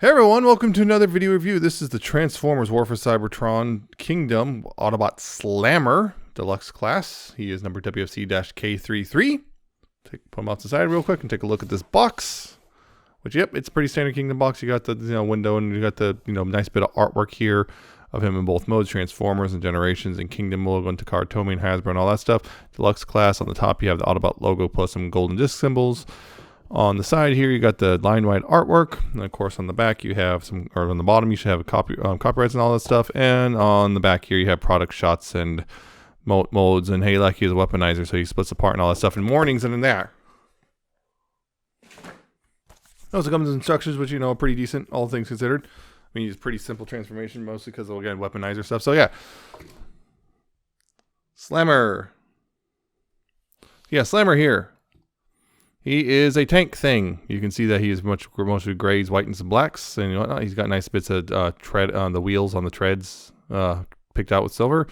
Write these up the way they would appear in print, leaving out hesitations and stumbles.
Hey everyone, welcome to another video review. This is the Transformers War for Cybertron Kingdom Autobot Slammer Deluxe class. He is number WFC-K33. Put him off to the side real quick and take a look at this box. Which, yep, it's a pretty standard Kingdom box. You got the window and you got the nice bit of artwork here of him in both modes, Transformers and Generations and Kingdom logo and Takara Tomy and Hasbro and all that stuff. Deluxe class. On the top you have the Autobot logo plus some golden disc symbols. On the side here, you got the line-wide artwork, and of course on the back you have some, or on the bottom you should have copyrights and all that stuff, and on the back here you have product shots and modes, and hey, like he's a weaponizer, so he splits apart and all that stuff, and warnings and in there. Also comes with instructions, which are pretty decent, all things considered. I mean, it's pretty simple transformation, mostly because of, again, weaponizer stuff, so yeah. Slammer. Yeah, Slammer here. He is a tank thing. You can see that he is mostly grays, white, and some blacks. And whatnot. He's got nice bits of tread on the wheels on the treads picked out with silver.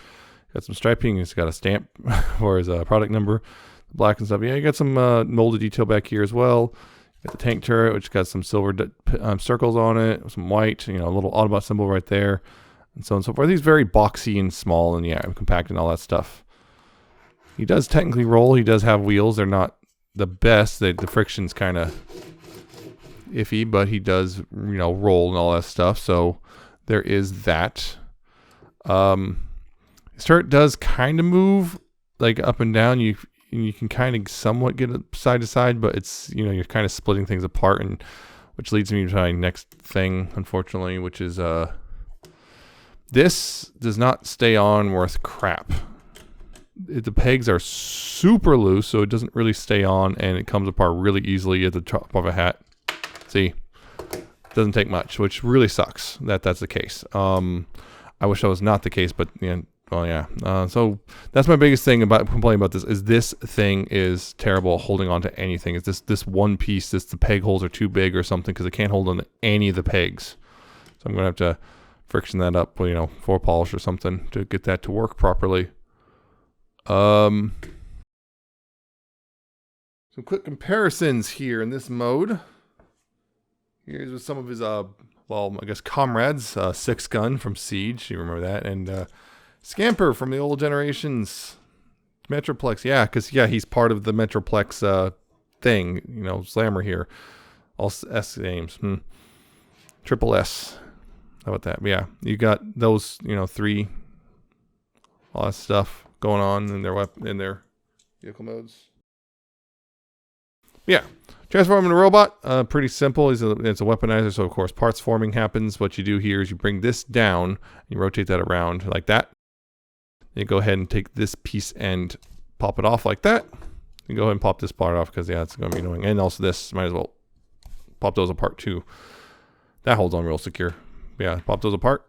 Got some striping. He's got a stamp for his product number. Black and stuff. Yeah, you got some molded detail back here as well. Got the tank turret, which got some silver circles on it. Some white, a little Autobot symbol right there. And so on and so forth. He's very boxy and small and, yeah, compact and all that stuff. He does technically roll. He does have wheels. They're not the best. The friction's kind of iffy, but he does roll and all that stuff, so there is that. His turret does kind of move like up and down. You can kind of somewhat get it side to side, but it's you're kind of splitting things apart, and which leads me to my next thing, unfortunately, which is this does not stay on worth crap. The pegs are super loose, so it doesn't really stay on, and it comes apart really easily at the top of a hat. See, doesn't take much, which really sucks that that's the case. I wish that was not the case, but well, yeah. So that's my biggest thing about complaining about this is this thing is terrible holding on to anything. It's this one piece. The peg holes are too big or something because it can't hold on to any of the pegs. So I'm gonna have to friction that up with floor polish or something to get that to work properly. Some quick comparisons here in this mode. Here's with some of his well, I guess comrades. Six Gun from Siege, you remember that, and Scamper from the old Generations Metroplex. Yeah, because he's part of the Metroplex thing. Slammer here. All S names. Triple S. How about that? Yeah, you got those. Three. All that stuff going on in their vehicle modes. Yeah, transforming a robot, pretty simple. It's a weaponizer, so of course parts forming happens. What you do here is you bring this down, and you rotate that around like that. Then you go ahead and take this piece and pop it off like that. You go ahead and pop this part off because it's going to be annoying. And also this, might as well pop those apart too. That holds on real secure. Yeah, pop those apart.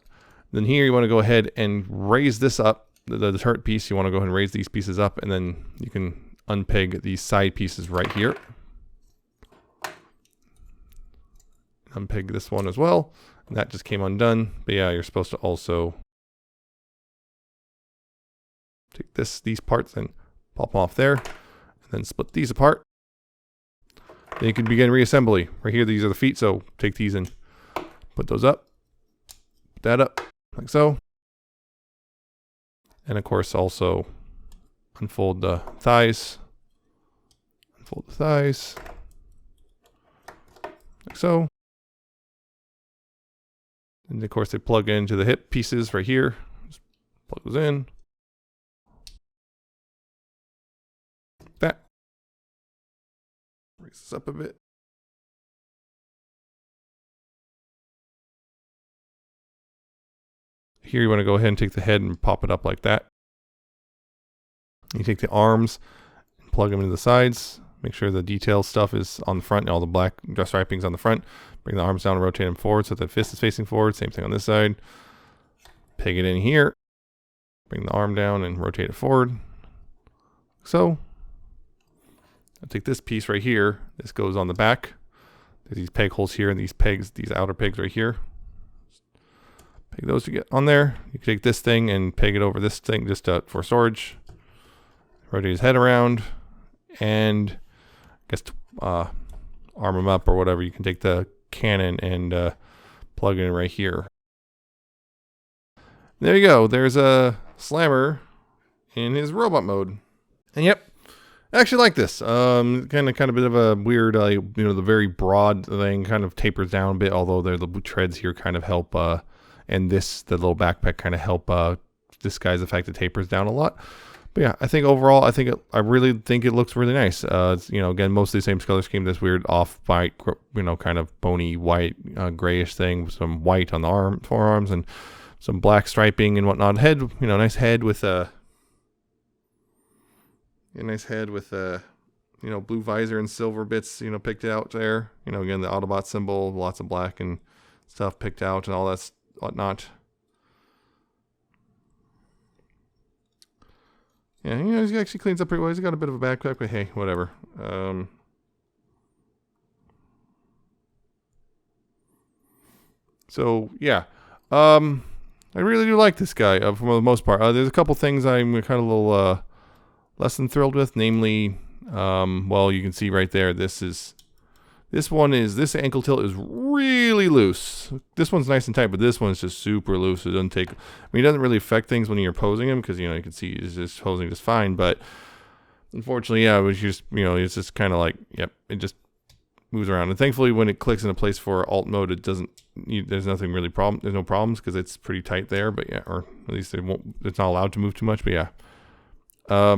Then here you want to go ahead and raise this up. The turret piece, you want to go ahead and raise these pieces up, and then you can unpeg these side pieces right here. Unpeg this one as well, and that just came undone. But yeah, you're supposed to also take these parts and pop them off there, and then split these apart. Then you can begin reassembly. Right here, these are the feet, so take these and put those up. Put that up, like so. And of course also unfold the thighs. Unfold the thighs. Like so. And of course they plug into the hip pieces right here. Just plug those in. Like that. Raise this up a bit. Here you want to go ahead and take the head and pop it up like that. You take the arms and plug them into the sides. Make sure the detail stuff is on the front, all the black striping's on the front. Bring the arms down and rotate them forward so the fist is facing forward. Same thing on this side. Peg it in here. Bring the arm down and rotate it forward. So, I'll take this piece right here. This goes on the back. There's these peg holes here and these outer pegs right here. Peg those to get on there. You can take this thing and peg it over this thing just for storage. Rotate his head around, and I guess arm him up or whatever. You can take the cannon and plug in right here. There you go. There's a Slammer in his robot mode. And yep, I actually like this. Kind of a bit of a weird, the very broad thing kind of tapers down a bit, although the treads here kind of help, and the little backpack kind of help disguise the fact it tapers down a lot. But yeah, I think overall, I really think it looks really nice. It's, again, mostly the same color scheme, this weird off-white, kind of bony white, grayish thing with some white on the forearms and some black striping and whatnot. Head, nice head with a blue visor and silver bits, picked out there. Again, the Autobot symbol, lots of black and stuff picked out and all that whatnot. Yeah, he actually cleans up pretty well. He's got a bit of a backpack, but hey, whatever. So yeah, I really do like this guy for the most part. There's a couple things I'm kind of a little less than thrilled with, namely, well, you can see right there. This ankle tilt is really loose. This one's nice and tight, but this one's just super loose. It doesn't take, it doesn't really affect things when you're posing him because, you can see he's just posing just fine. But unfortunately, yeah, it was just, it's just kind of like, yep, it just moves around. And thankfully, when it clicks into place for alt mode, it doesn't, there's nothing really there's no problems because it's pretty tight there. But yeah, or at least it's not allowed to move too much. But yeah, yeah,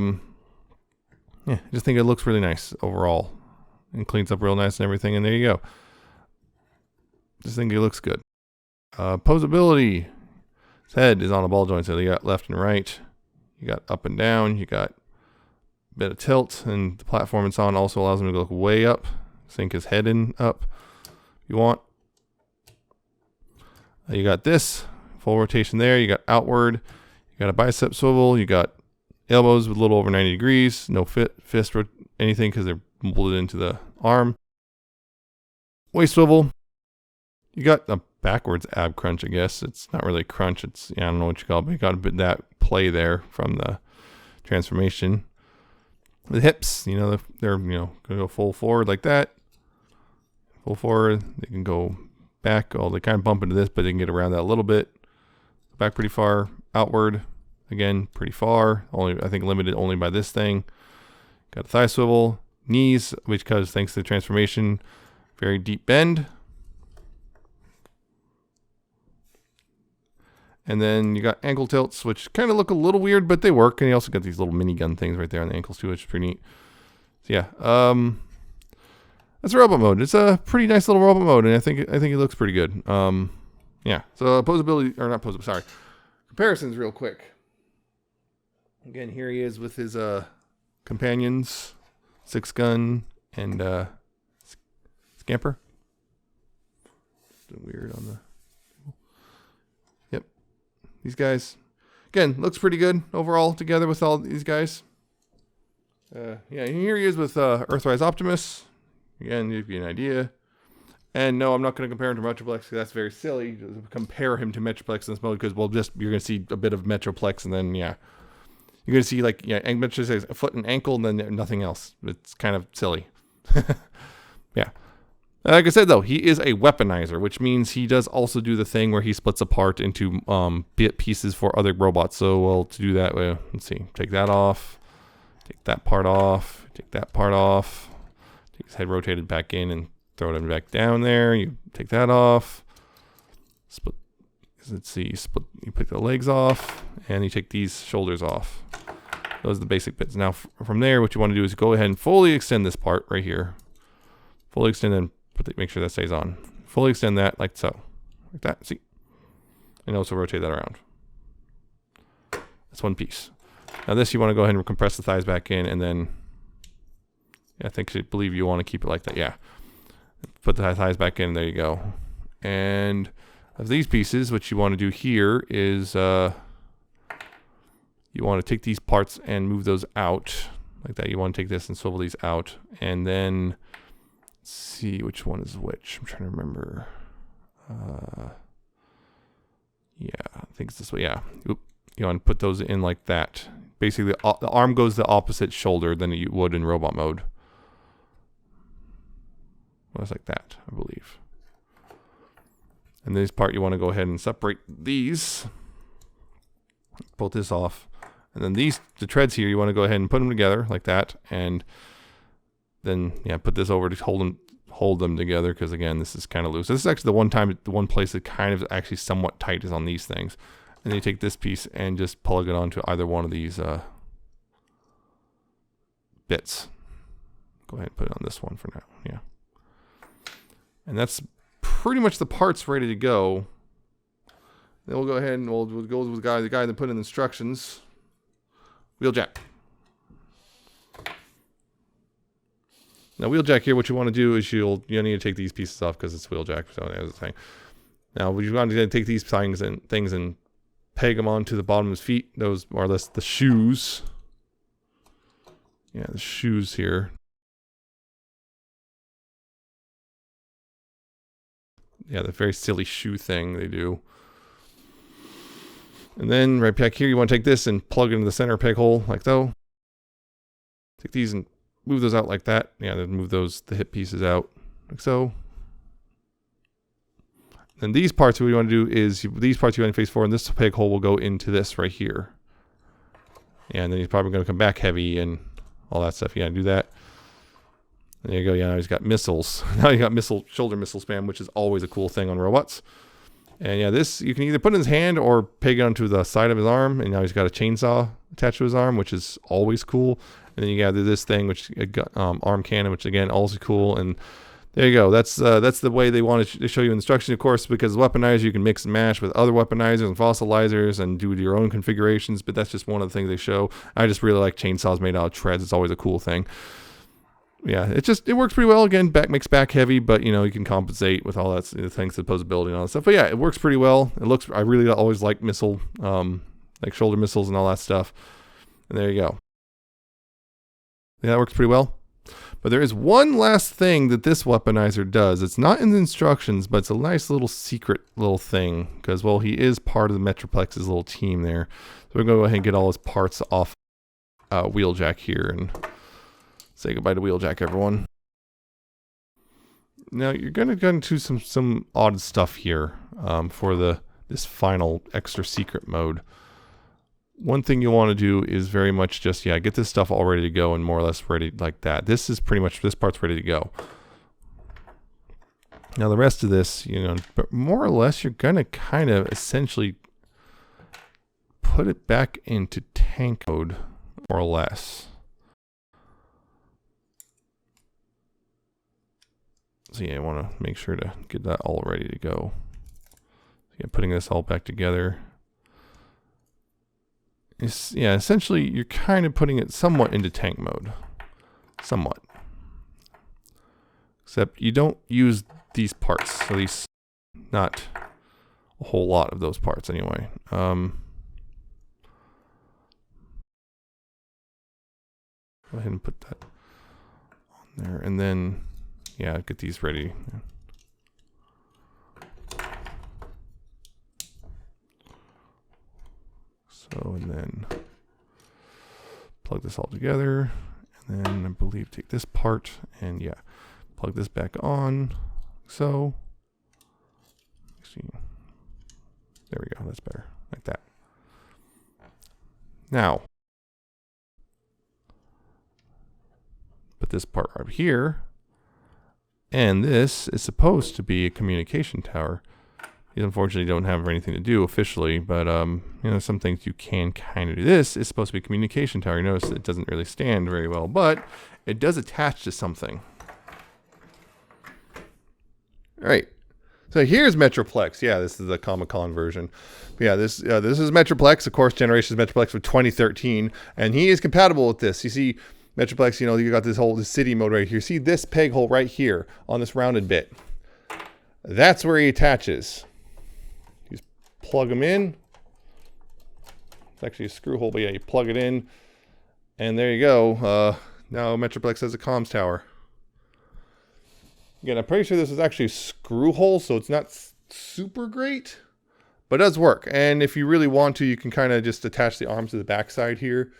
I just think it looks really nice overall. And cleans up real nice and everything, and there you go. Just think it looks good. Posability. His head is on a ball joint, so you got left and right. You got up and down. You got a bit of tilt, and the platform it's on also allows him to look way up. Sink his head in up if you want. You got this. Full rotation there. You got outward. You got a bicep swivel. You got elbows with a little over 90 degrees. No fist or anything because they're molded into the arm. Waist swivel. You got a backwards ab crunch, I guess. It's not really a crunch. It's, I don't know what you call it, but you got a bit that play there from the transformation. The hips, they're, going to go full forward like that. Full forward. They can go back. Oh, they kind of bump into this, but they can get around that a little bit. Back pretty far. Outward. Again, pretty far. I think limited only by this thing. Got a thigh swivel. Knees, which because thanks to the transformation, very deep bend. And then you got ankle tilts, which kind of look a little weird, but they work. And you also got these little minigun things right there on the ankles too, which is pretty neat. So yeah, that's a robot mode. It's a pretty nice little robot mode, and I think it looks pretty good. Yeah. So comparisons real quick. Again, here he is with his companions. 6-gun and Scamper. Weird on the. Yep, these guys. Again, looks pretty good overall together with all these guys. Yeah, here he is with Earthrise Optimus. Again, to give you an idea. And no, I'm not going to compare him to Metroplex because that's very silly. To compare him to Metroplex in this mode because you're going to see a bit of Metroplex and then yeah. You're going to see Metroplex says a foot and ankle and then nothing else. It's kind of silly. Yeah. Like I said, though, he is a weaponizer, which means he does also do the thing where he splits apart into bit pieces for other robots. So, to do that, let's see. Take that off. Take that part off. Take that part off. Take his head rotated back in and throw it back down there. You take that off. Split. Let's see. You pick the legs off, and you take these shoulders off. Those are the basic bits. Now, from there, what you want to do is go ahead and fully extend this part right here. Fully extend and make sure that stays on. Fully extend that like so. Like that. See? And also rotate that around. That's one piece. Now this, you want to go ahead and compress the thighs back in, and then I believe you want to keep it like that. Yeah. Put the thighs back in. There you go. And of these pieces, what you want to do here is you want to take these parts and move those out like that. You want to take this and swivel these out, and then see which one is which. I'm trying to remember. Yeah, I think it's this way. Yeah, you want to put those in like that. Basically, the arm goes the opposite shoulder than you would in robot mode. Well, it's like that, I believe. And this part you want to go ahead and separate these. Pull this off. And then the treads here, you want to go ahead and put them together like that. And then, yeah, put this over to hold them together, because again, this is kind of loose. This is actually the one place that kind of actually somewhat tight is on these things. And then you take this piece and just plug it onto either one of these bits. Go ahead and put it on this one for now. Yeah. And that's pretty much the parts ready to go. Then we'll go ahead and we'll go with the guy that put in the instructions. Wheeljack. Now wheeljack here, what you want to do is you need to take these pieces off because it's wheeljack. So that's the thing. Now what you want to do is take these things and peg them onto the bottom of his feet. Those more or less the shoes. Yeah, the shoes here. Yeah, the very silly shoe thing they do. And then right back here, you want to take this and plug it into the center peg hole like so. Take these and move those out like that. Yeah, then move the hip pieces out like so. Then these parts, what you want to do is these parts you want to face forward, and this peg hole will go into this right here. Yeah, and then he's probably going to come back heavy and all that stuff. You got to do that. And there you go. Yeah, now he's got missiles. Now you got shoulder missile spam, which is always a cool thing on robots. And yeah, this you can either put in his hand or peg it onto the side of his arm. And now he's got a chainsaw attached to his arm, which is always cool. And then you got this thing, which arm cannon, which again also cool. And there you go. That's the way they want to show you instructions, of course, because weaponizer you can mix and match with other weaponizers and fossilizers and do your own configurations. But that's just one of the things they show. I just really like chainsaws made out of treads. It's always a cool thing. Yeah, it works pretty well. Again, makes back heavy, but you can compensate with all that thanks to the posability and all that stuff. But yeah, it works pretty well. I really always like missile, like shoulder missiles and all that stuff. And there you go. Yeah, that works pretty well. But there is one last thing that this weaponizer does. It's not in the instructions, but it's a nice little secret little thing. Because, well, he is part of the Metroplex's little team there. So we're going to go ahead and get all his parts off Wheeljack here and say goodbye to Wheeljack, everyone. Now, you're going to go into some odd stuff here for this final extra secret mode. One thing you want to do is very much just, get this stuff all ready to go and more or less ready like that. This part's ready to go. Now the rest of this, but more or less you're going to kind of essentially put it back into tank mode, more or less. So yeah, I want to make sure to get that all ready to go. Yeah, putting this all back together. Essentially you're kind of putting it somewhat into tank mode. Somewhat. Except you don't use these parts. At least not a whole lot of those parts anyway. Go ahead and put that on there. And then, get these ready. So, and then plug this all together, and then I believe take this part and plug this back on. So, see, there we go. That's better, like that. Now, put this part right here, and this is supposed to be a communication tower. These unfortunately don't have anything to do officially, but some things you can kind of do. This is supposed to be a communication tower. You notice it doesn't really stand very well, but it does attach to something. All right. So here's Metroplex. Yeah, this is the Comic-Con version. But yeah, this is Metroplex, of course, Generations Metroplex for 2013, and he is compatible with this. You see, Metroplex, you got this city mode right here. See this peg hole right here on this rounded bit. That's where he attaches. Plug them in. It's actually a screw hole, but you plug it in, and there you go. Now Metroplex has a comms tower. Again, I'm pretty sure this is actually a screw hole, so it's not super great, but it does work. And if you really want to, you can kind of just attach the arms to the backside here.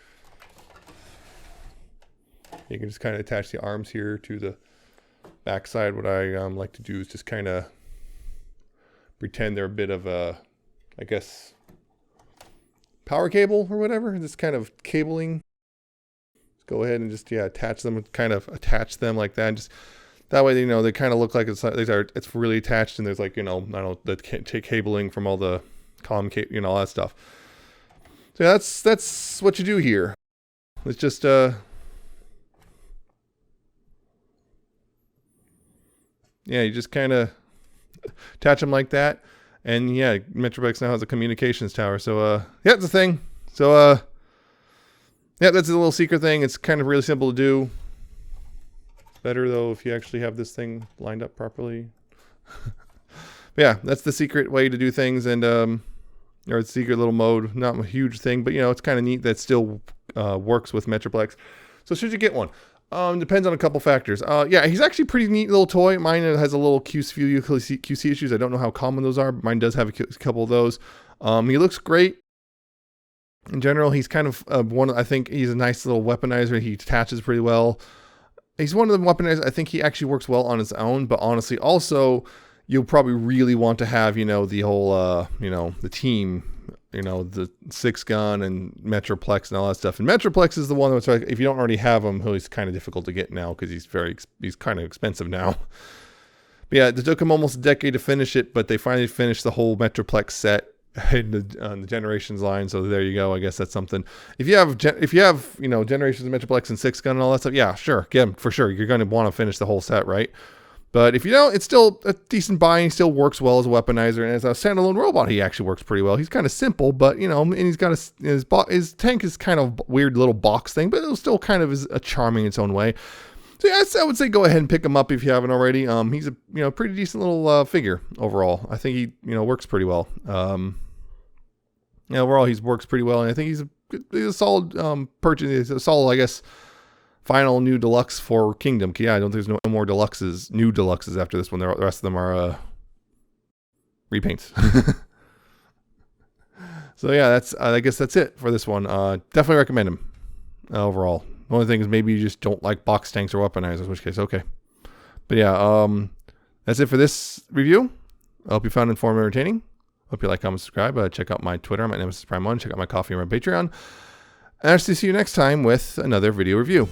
You can just kind of attach the arms here to the backside. What I like to do is just kind of pretend they're a bit of a, I guess, power cable or whatever. This kind of cabling. Let's go ahead and just, yeah, attach them, kind of attach them like that. And just that way, you know, they kind of look like it's really attached, and there's like, you know, I don't know, the cabling from all the column, you know, all that stuff. So that's what you do here. It's just, yeah, you just kind of attach them like that. And yeah, Metroplex now has a communications tower. So, yeah, it's a thing. So, yeah, that's a little secret thing. It's kind of really simple to do. Better though if you actually have this thing lined up properly. Yeah, that's the secret way to do things, and or it's secret little mode. Not a huge thing, but you know, it's kind of neat that still works with Metroplex. So should you get one? Depends on a couple factors. Yeah, he's actually a pretty neat little toy. Mine has a little QC issues. I don't know how common those are, but mine does have a couple of those. He looks great. In general, he's kind of I think he's a nice little weaponizer. He attaches pretty well. He's one of the weaponizers. I think he actually works well on his own, but honestly, also, you'll probably really want to have, you know, the whole, you know, the team, you know, the 6-gun and Metroplex and all that stuff. And Metroplex is the one that's like, if you don't already have him, he's kind of difficult to get now because he's kind of expensive now. But yeah, it took him almost a decade to finish it, but they finally finished the whole Metroplex set in the Generations line. So there you go. I guess that's something. If you have, you know, Generations Metroplex and 6-gun and all that stuff, yeah, sure, get him for sure. You're going to want to finish the whole set, right? But if you don't, it's still a decent buy. He still works well as a weaponizer, and as a standalone robot, he actually works pretty well. He's kind of simple, but you know, and he's got his tank is kind of weird little box thing, but it still kind of is a charming in its own way. So yeah, I would say go ahead and pick him up if you haven't already. He's a, you know, pretty decent little figure overall. I think he, you know, works pretty well. Yeah, overall he works pretty well, and I think he's a solid purchase. He's a solid, I guess, final new deluxe for Kingdom. Yeah, I don't think there's no more new deluxes after this one. The rest of them are repaints. So yeah, that's I guess that's it for this one. Definitely recommend him overall. The only thing is maybe you just don't like box tanks or weaponizers, in which case, okay. But yeah, that's it for this review. I hope you found it informative and entertaining. Hope you like, comment, subscribe. Check out my Twitter. I'm at Nemesis Prime 1. Check out my coffee and my Patreon. And I'll see you next time with another video review.